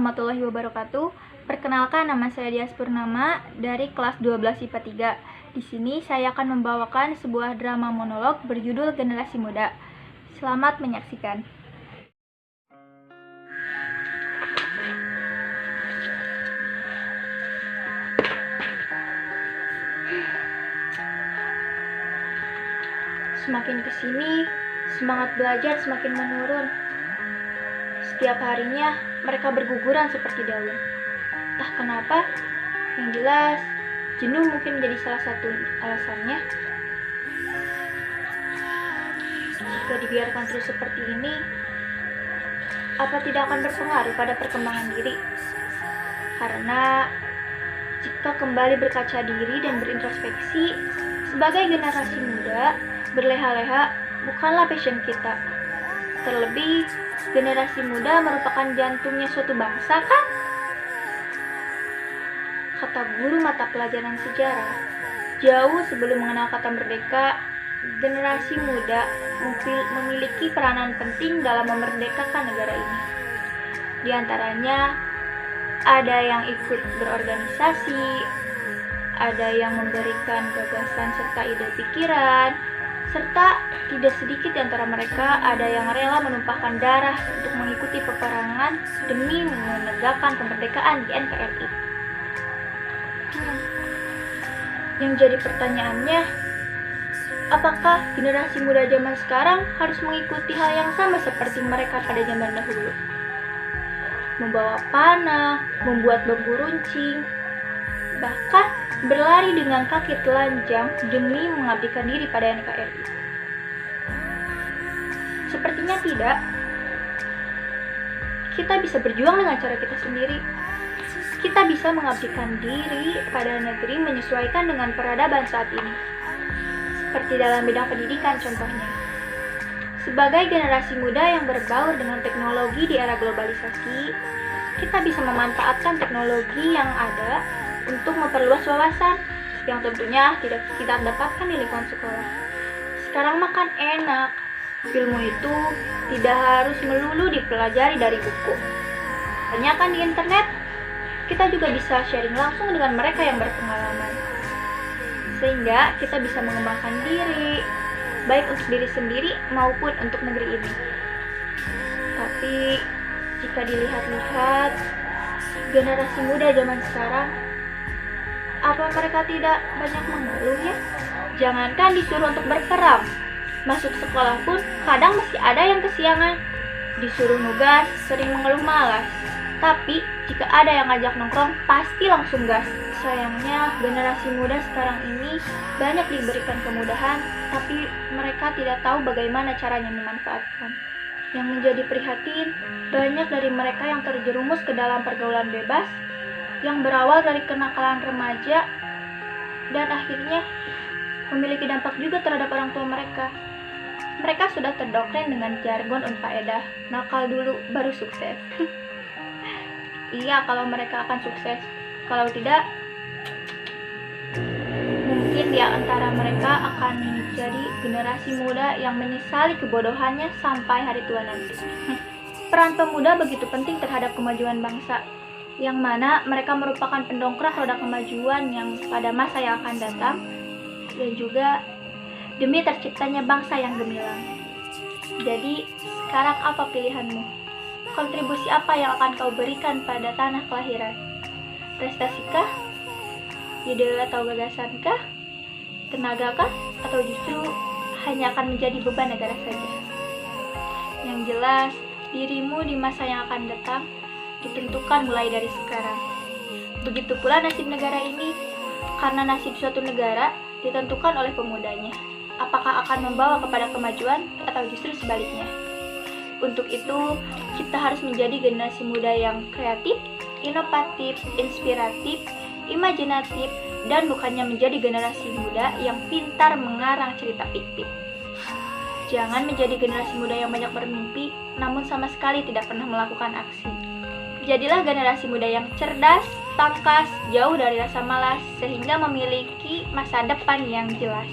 warahmatullahi wabarakatuh. Perkenalkan, nama saya Dias Purnama dari kelas 12 IPA 3. Di sini saya akan membawakan sebuah drama monolog berjudul Generasi Muda. Selamat menyaksikan. Semakin kesini, semangat belajar semakin menurun. Setiap harinya, mereka berguguran seperti daun. Entah kenapa, yang jelas, jenuh mungkin menjadi salah satu alasannya. Jika dibiarkan terus seperti ini, apa tidak akan berpengaruh pada perkembangan diri? Karena jika kembali berkaca diri dan berintrospeksi, sebagai generasi muda, berleha-leha bukanlah passion kita. Terlebih, generasi muda merupakan jantungnya suatu bangsa, kan? Kata guru mata pelajaran sejarah, jauh sebelum mengenal kata merdeka, generasi muda memiliki peranan penting dalam memerdekakan negara ini. Di antaranya, ada yang ikut berorganisasi, ada yang memberikan gagasan serta ide pikiran, serta tidak sedikit di antara mereka ada yang rela menumpahkan darah untuk mengikuti peperangan demi menegakkan kemerdekaan di NKRI. Yang jadi pertanyaannya, apakah generasi muda zaman sekarang harus mengikuti hal yang sama seperti mereka pada zaman dahulu? Membawa panah, membuat bambu runcing, bahkan berlari dengan kaki telanjang demi mengabdikan diri pada NKRI. Sepertinya tidak. Kita bisa berjuang dengan cara kita sendiri. Kita bisa mengabdikan diri pada negeri menyesuaikan dengan peradaban saat ini. Seperti dalam bidang pendidikan contohnya. Sebagai generasi muda yang berbaur dengan teknologi di era globalisasi, kita bisa memanfaatkan teknologi yang ada untuk memperluas wawasan yang tentunya tidak kita dapatkan di lingkungan sekolah. Sekarang makan enak, ilmu itu tidak harus melulu dipelajari dari buku. Tanyakan di internet, kita juga bisa sharing langsung dengan mereka yang berpengalaman. Sehingga kita bisa mengembangkan diri, baik untuk diri sendiri maupun untuk negeri ini. Tapi, jika dilihat-lihat, generasi muda zaman sekarang, apa mereka tidak banyak mengeluh ya? Jangankan disuruh untuk berperang, masuk sekolah pun kadang masih ada yang kesiangan. Disuruh nugas, sering mengeluh malas. Tapi jika ada yang ngajak nongkrong, pasti langsung gas. Sayangnya generasi muda sekarang ini banyak diberikan kemudahan, tapi mereka tidak tahu bagaimana caranya memanfaatkan. Yang menjadi prihatin, banyak dari mereka yang terjerumus ke dalam pergaulan bebas, yang berawal dari kenakalan remaja dan akhirnya memiliki dampak juga terhadap orang tua mereka. Mereka sudah terdoktrin dengan jargon unfaedah, nakal dulu baru sukses. Iya, kalau mereka akan sukses. Kalau tidak, mungkin di antara mereka akan menjadi generasi muda yang menyesali kebodohannya sampai hari tua nanti. Peran pemuda begitu penting terhadap kemajuan bangsa, yang mana mereka merupakan pendongkrak roda kemajuan yang pada masa yang akan datang, dan juga demi terciptanya bangsa yang gemilang. Jadi, sekarang apa pilihanmu? Kontribusi apa yang akan kau berikan pada tanah kelahiran? Prestasikah? Ide atau gagasankah? Tenagakah? Atau justru hanya akan menjadi beban negara saja? Yang jelas, dirimu di masa yang akan datang ditentukan mulai dari sekarang. Begitu pula nasib negara ini, karena nasib suatu negara ditentukan oleh pemudanya. Apakah akan membawa kepada kemajuan atau justru sebaliknya? Untuk itu, kita harus menjadi generasi muda yang kreatif, inovatif, inspiratif, imajinatif, dan bukannya menjadi generasi muda yang pintar mengarang cerita fiktif. Jangan menjadi generasi muda yang banyak bermimpi, namun sama sekali tidak pernah melakukan aksi. Jadilah generasi muda yang cerdas, tangkas, jauh dari rasa malas, sehingga memiliki masa depan yang jelas.